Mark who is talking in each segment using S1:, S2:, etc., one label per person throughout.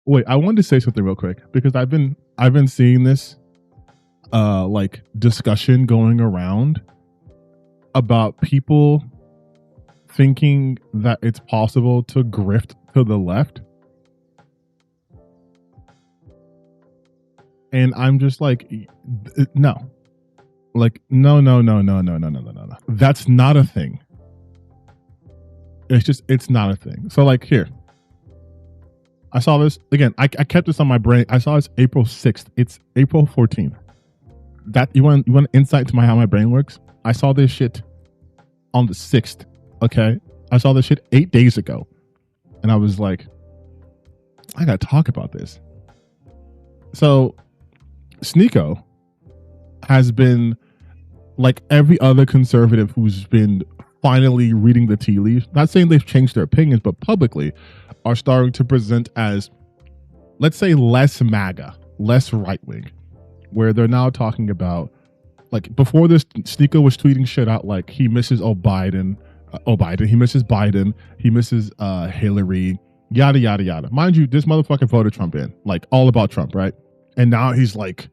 S1: Wait, I wanted to say something real quick because I've been seeing this like discussion going around about people thinking that it's possible to grift to the left. And I'm just like, no. Like, no. That's not a thing. It's not a thing. So like here, I saw this again. I kept this on my brain. I saw this April 6th. It's April 14th. That you want insight to how my brain works? I saw this shit on the 6th. Okay. I saw this shit 8 days ago. And I was like, I gotta talk about this. So Sneeko has been like every other conservative who's been finally reading the tea leaves, not saying they've changed their opinions, but publicly are starting to present as, let's say, less MAGA, less right-wing, where they're now talking about, like, before this, Sneeko was tweeting shit out like he misses Biden, he misses Biden, he misses Hillary, yada, yada, yada. Mind you, this motherfucker voted Trump in, like, all about Trump, right? And now he's like,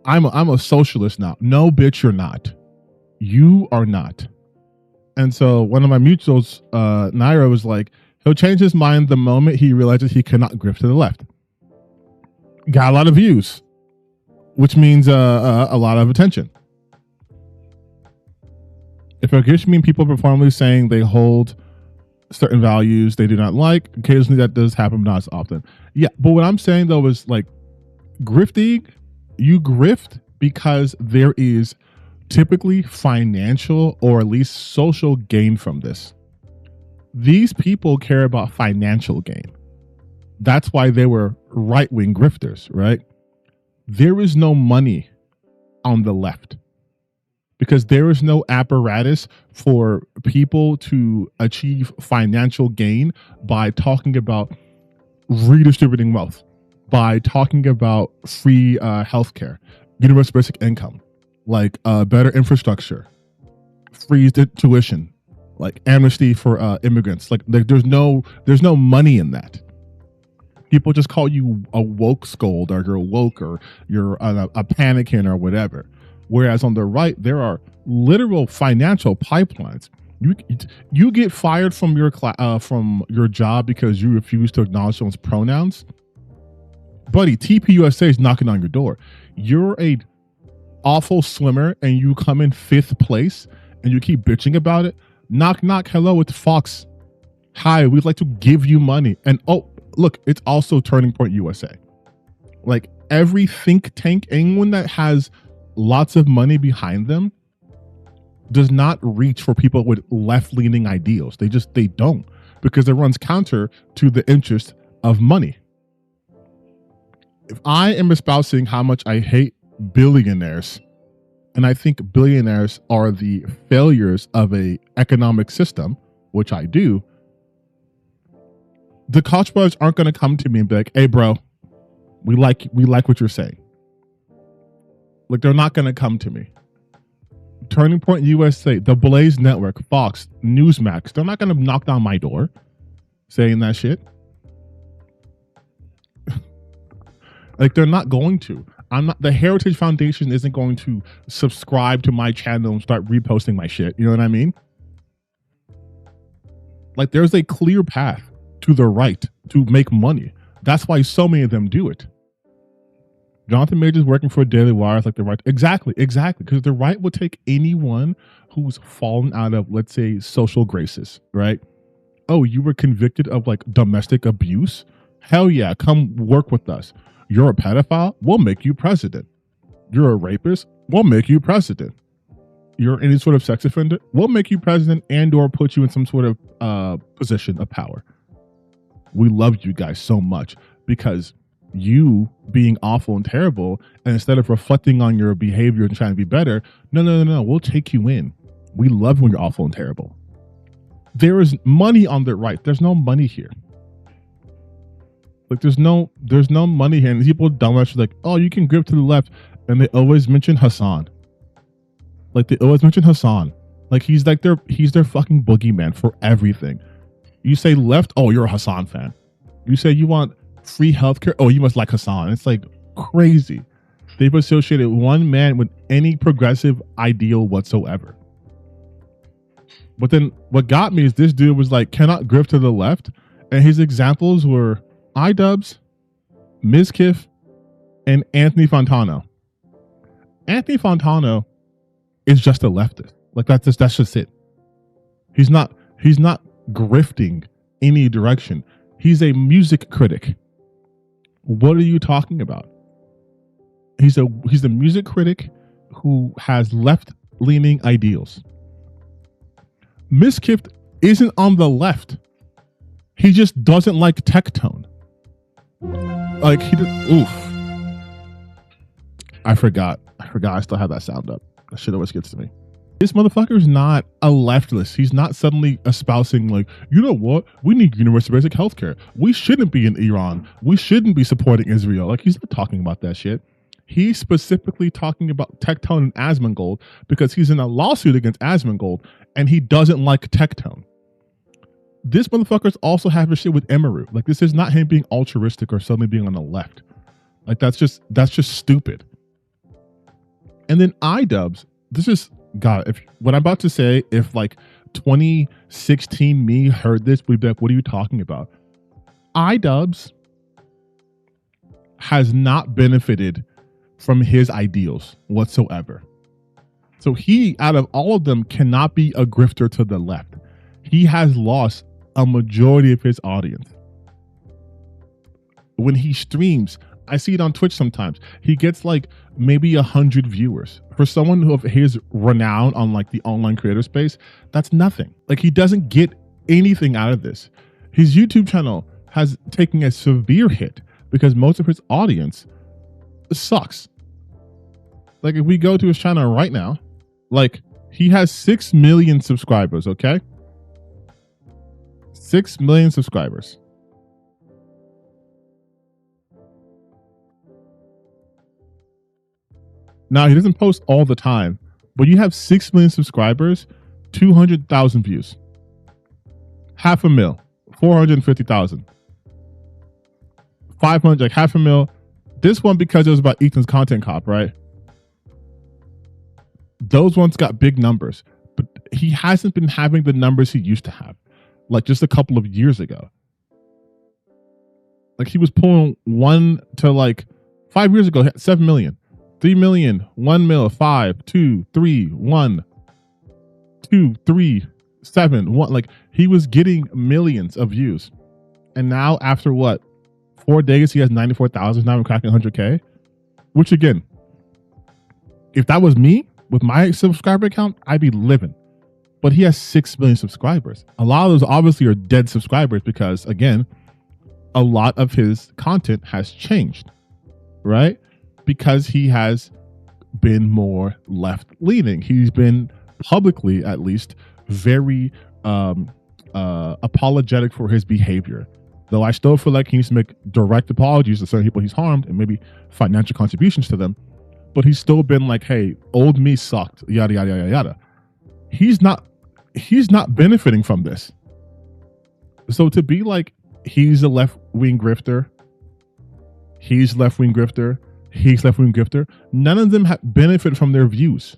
S1: I'm a socialist now. No, bitch, you're not. You are not. And so one of my mutuals, Naira, was like, he'll change his mind the moment he realizes he cannot grift to the left. Got a lot of views, which means a lot of attention. If it gives me people performally saying they hold certain values they do not like, occasionally that does happen, not as often. Yeah, but what I'm saying though is like grifting, you grift because there is typically financial or at least social gain from this. These people care about financial gain. That's why they were right-wing grifters, right? There is no money on the left because there is no apparatus for people to achieve financial gain by talking about redistributing wealth, by talking about free healthcare, universal basic income, like better infrastructure, free tuition, like amnesty for immigrants. Like there's no money in that. People just call you a woke scold, or you're woke, or you're a panicking, or whatever. Whereas on the right, there are literal financial pipelines. You get fired from your job because you refuse to acknowledge someone's pronouns. Buddy, TPUSA is knocking on your door. You're a awful swimmer and you come in 5th place and you keep bitching about it. Knock, knock. Hello, it's Fox. Hi, we'd like to give you money. And oh, look, it's also Turning Point USA. Like every think tank, anyone that has lots of money behind them does not reach for people with left-leaning ideals. They don't, because it runs counter to the interest of money. If I am espousing how much I hate billionaires, and I think billionaires are the failures of a economic system, which I do, the Koch brothers aren't going to come to me and be like, hey bro, we like what you're saying. Like, they're not going to come to me. Turning Point USA, the Blaze Network, Fox, Newsmax, they're not going to knock down my door saying that shit. Like, they're not going to. The Heritage Foundation isn't going to subscribe to my channel and start reposting my shit. You know what I mean? Like, there's a clear path to the right to make money. That's why so many of them do it. Jonathan Majors working for Daily Wire is like the right. Exactly. Because the right will take anyone who's fallen out of, let's say, social graces, right? Oh, you were convicted of like domestic abuse? Hell yeah, come work with us. You're a pedophile? We'll make you president. You're a rapist? We'll make you president. You're any sort of sex offender? We'll make you president and or put you in some sort of position of power. We love you guys so much because you being awful and terrible, and instead of reflecting on your behavior and trying to be better, no, we'll take you in. We love when you're awful and terrible. There is money on the right. There's no money here. Like there's no money here. And people dumbass like, oh, you can grip to the left, and they always mention Hassan. Like they always mention Hassan. Like he's their fucking boogeyman for everything. You say left, oh, you're a Hassan fan. You say you want free healthcare. Oh, you must like Hassan. It's like crazy. They've associated one man with any progressive ideal whatsoever. But then what got me is this dude was like, cannot grift to the left. And his examples were iDubbbz, Mizkif, and Anthony Fontano. Anthony Fontano is just a leftist. Like that's just it. He's not grifting any direction. He's a music critic. What are you talking about? He's a music critic who has left-leaning ideals. Mizkif isn't on the left. He just doesn't like Tectone. Like oof. I forgot. I still have that sound up. That shit always gets to me. This motherfucker's not a leftist. He's not suddenly espousing like, you know what? We need universal basic healthcare. We shouldn't be in Iran. We shouldn't be supporting Israel. Like, he's not talking about that shit. He's specifically talking about Tectone and Asmongold because he's in a lawsuit against Asmongold and he doesn't like Tectone. This motherfucker's also having shit with Emiru. Like, this is not him being altruistic or suddenly being on the left. Like, that's just stupid. And then iDubbbz, this is, God, if what I'm about to say, if like 2016 me heard this, we'd be like, what are you talking about? iDubbbz has not benefited from his ideals whatsoever. So he, out of all of them, cannot be a grifter to the left. He has lost a majority of his audience. When he streams, I see it on Twitch sometimes, he gets like maybe 100 viewers. For someone of his renown on like the online creator space, that's nothing. Like, he doesn't get anything out of this. His YouTube channel has taken a severe hit because most of his audience sucks. Like, if we go to his channel right now, like, he has 6 million subscribers, okay? 6 million subscribers. Now, he doesn't post all the time, but you have 6 million subscribers, 200,000 views, 500,000, 450,000, 500, like 500,000. This one, because it was about Ethan's content cop, right? Those ones got big numbers, but he hasn't been having the numbers he used to have, like just a couple of years ago. Like, he was pulling 1 to like 5 years ago, 7 million. 3 million, 1 mil, 5, 2, 3, 1, 2, 3, 7, 1. Like, he was getting millions of views. And now, after what, 4 days, he has 94,000. Now I'm cracking 100K. Which, again, if that was me with my subscriber count, I'd be living. But he has 6 million subscribers. A lot of those obviously are dead subscribers because, again, a lot of his content has changed, right? Because he has been more left-leaning. He's been publicly, at least, very apologetic for his behavior. Though I still feel like he needs to make direct apologies to certain people he's harmed and maybe financial contributions to them. But he's still been like, hey, old me sucked, yada, yada, yada, yada. He's not benefiting from this. So to be like, he's a left-wing grifter, he's left-wing grifter, he's left-wing grifter, none of them have benefit from their views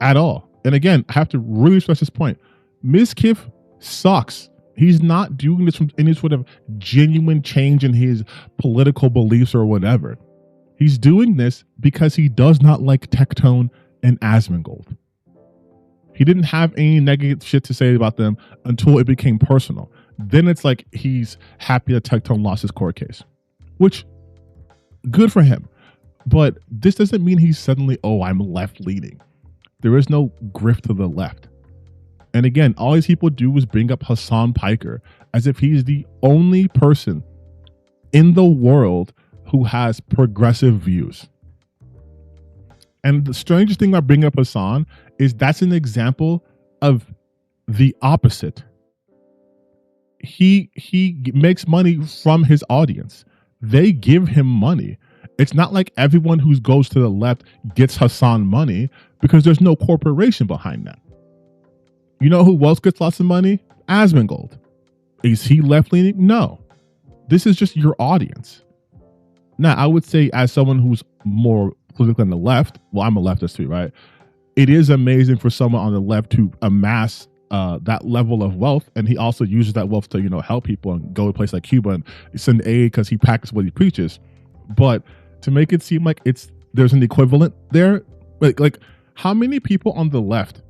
S1: at all. And again, I have to really stress this point. Mizkif sucks. He's not doing this from any sort of genuine change in his political beliefs or whatever. He's doing this because he does not like Tectone and Asmongold. He didn't have any negative shit to say about them until it became personal. Then it's like he's happy that Tectone lost his court case, which, good for him. But this doesn't mean he's suddenly, oh, I'm left-leaning. There is no grift to the left. And again, all these people do is bring up Hassan Piker as if he's the only person in the world who has progressive views. And the strangest thing about bringing up Hassan is that's an example of the opposite. He makes money from his audience. They give him money. It's not like everyone who goes to the left gets Hassan money because there's no corporation behind that. You know who else gets lots of money? Asmongold. Is he left-leaning? No. This is just your audience. Now, I would say, as someone who's more politically on the left, well, I'm a leftist too, right? It is amazing for someone on the left to amass that level of wealth, and he also uses that wealth to, you know, help people and go to a place like Cuba and send aid because he practices what he preaches. But to make it seem like there's an equivalent there, like how many people on the left,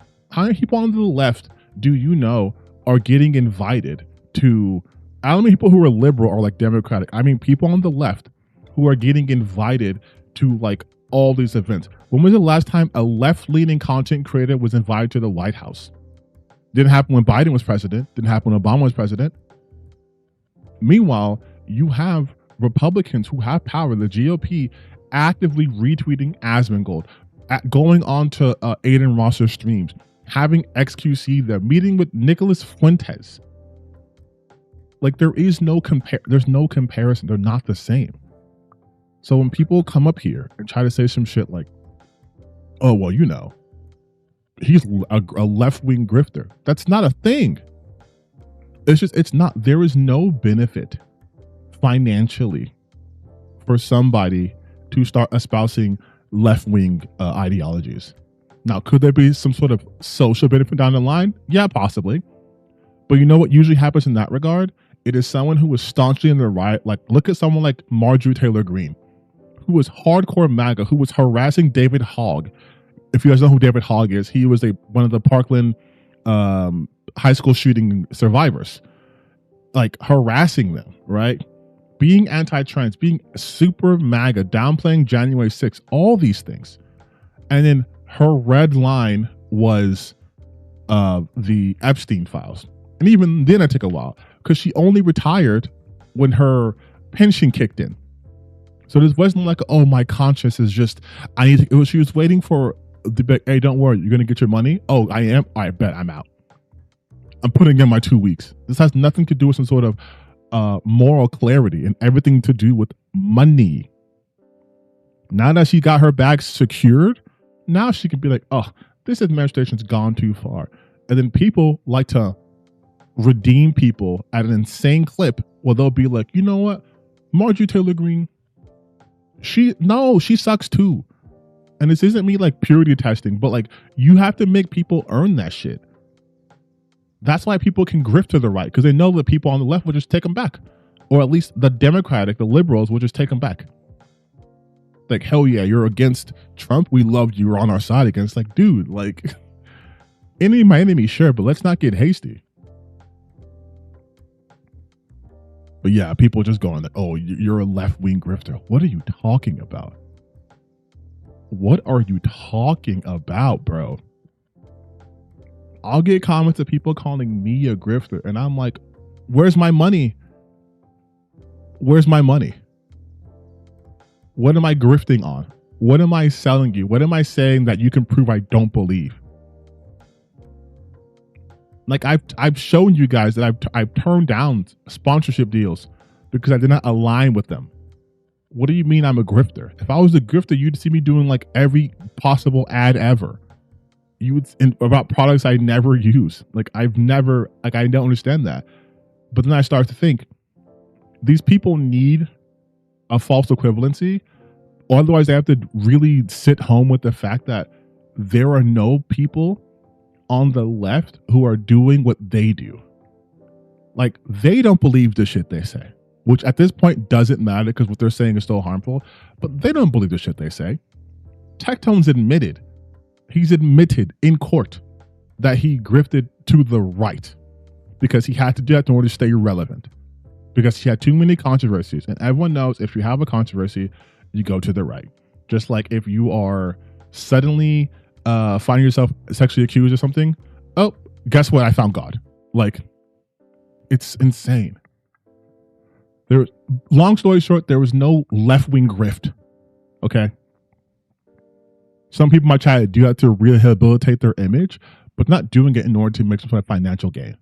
S1: do you know are getting invited to? I don't mean people who are liberal or like Democratic. I mean people on the left who are getting invited to like all these events. When was the last time a left-leaning content creator was invited to the White House? Didn't happen when Biden was president. Didn't happen when Obama was president. Meanwhile, you have Republicans who have power, the GOP, actively retweeting Asmongold, going on to Aiden Ross's streams, having XQC there, meeting with Nicholas Fuentes. Like there's no comparison. They're not the same. So when people come up here and try to say some shit like, oh, well, you know, he's a left-wing grifter. That's not a thing. It's not. There is no benefit financially for somebody to start espousing left-wing ideologies. Now, could there be some sort of social benefit down the line? Yeah, possibly. But you know what usually happens in that regard? It is someone who was staunchly in the right. Like, look at someone like Marjorie Taylor Greene, who was hardcore MAGA, who was harassing David Hogg. If you guys know who David Hogg is, he was one of the Parkland high school shooting survivors, like harassing them, right? Being anti-trans, being super MAGA, downplaying January 6th, all these things. And then her red line was the Epstein files. And even then it took a while because she only retired when her pension kicked in. So this wasn't like, oh, my conscience is just, she was waiting for the, hey, don't worry, you're going to get your money. Oh, I am. I bet I'm out. I'm putting in my 2 weeks. This has nothing to do with some sort of moral clarity and everything to do with money. Now that she got her bag secured, now she can be like, oh, this administration's gone too far. And then people like to redeem people at an insane clip where they'll be like, you know what? Marjorie Taylor Greene, she sucks too. And this isn't me like purity testing, but like you have to make people earn that shit. That's why people can grift to the right, because they know that people on the left will just take them back. Or at least the liberals will just take them back. Like, hell yeah, you're against Trump. We loved you. You're on our side against. Like, dude, like, enemy my enemy, sure, but let's not get hasty. But yeah, people just going like, oh, you're a left-wing grifter. What are you talking about? What are you talking about, bro? I'll get comments of people calling me a grifter, and I'm like, where's my money? Where's my money? What am I grifting on? What am I selling you? What am I saying that you can prove I don't believe? Like I've shown you guys that I've turned down sponsorship deals because I did not align with them. What do you mean I'm a grifter? If I was a grifter, you'd see me doing like every possible ad ever. You would about products I never use. Like I don't understand that. But then I start to think these people need a false equivalency, or otherwise they have to really sit home with the fact that there are no people on the left who are doing what they do. Like they don't believe the shit they say, which at this point doesn't matter because what they're saying is still harmful, but they don't believe the shit they say. Tectone's he's admitted in court that he grifted to the right because he had to do that in order to stay relevant, because he had too many controversies. And everyone knows if you have a controversy, you go to the right. Just like if you are suddenly finding yourself sexually accused or something, oh, guess what? I found God. Like, it's insane. Long story short, there was no left-wing grift. Okay. Some people might try to do that to rehabilitate their image, but not doing it in order to make some sort of financial gain.